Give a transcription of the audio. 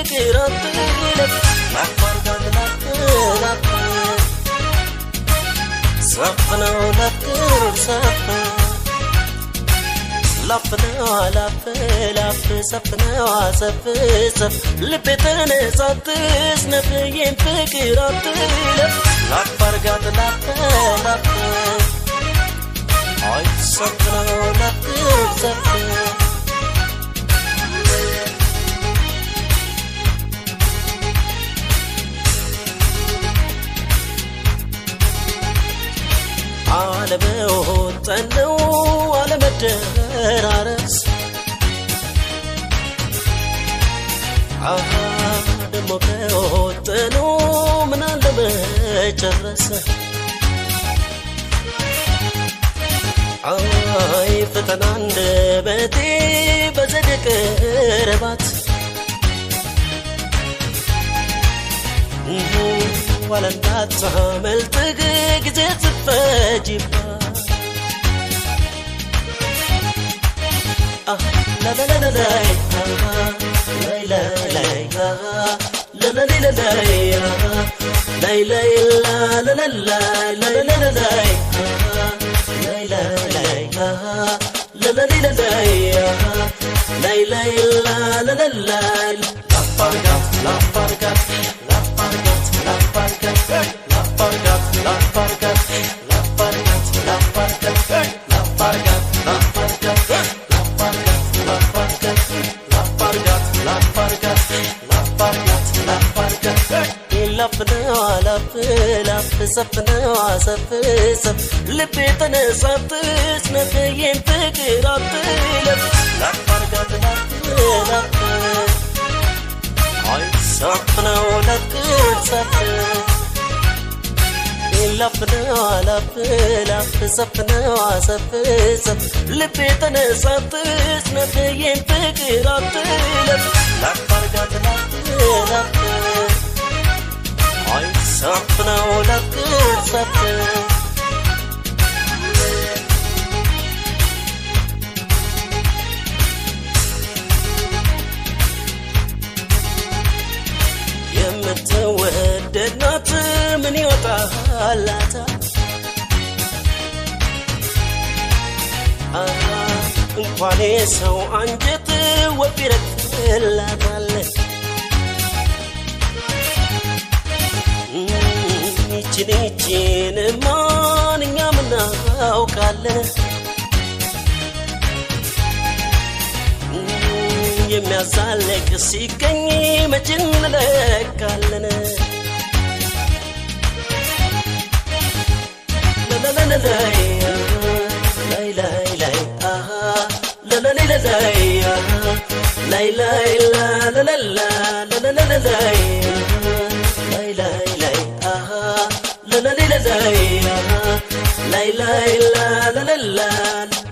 ፍቅር አትለፍ ላፋርጋት ላፍ ሰፍነው ለፍቅር ሰፍነው ላፍነው ላፍ ሰፍነው ሰፍ ልቤ ተነሳት ስነፍዬን ፍቅር አትለፍ ላፋርጋት ላፍ አይ ሰፍነው ለፍቅር ሰፍነው አለመወጠነው አለመደራረስ ደሞ ከወጠነው ምን አለመጨረስ አይ ፈተና አንደበቴ በዘደቀ ረባት ወለንዳት መልጥግ ጊዜ ትፈጅባ la la la la la la la la la la la ላፍ ሰፍነው ሰፍ ልቤ ተነሳት ስነፍዬን ፍቅር አትለፍ ላፋርጋት ላፍ አይ ሰፍነው ለፍቅር ሰፍ ላፍነው ላፍ ሰፍነው ሰፍ ልቤ ተነሳት ስነፍዬን ፍቅር አትለፍ ላፋርጋት ላፍ አይ ሰፍነው ለፍቅር ሰፍነው የምትወደድ ናት ምን ይወጣላታ እንኳን ሰው አንጀት ወፍ ይረግፍላታል ይችን ማንኛ ምናውቃለን የሚያዛልቅ ሲገኝ መች እንለካለን la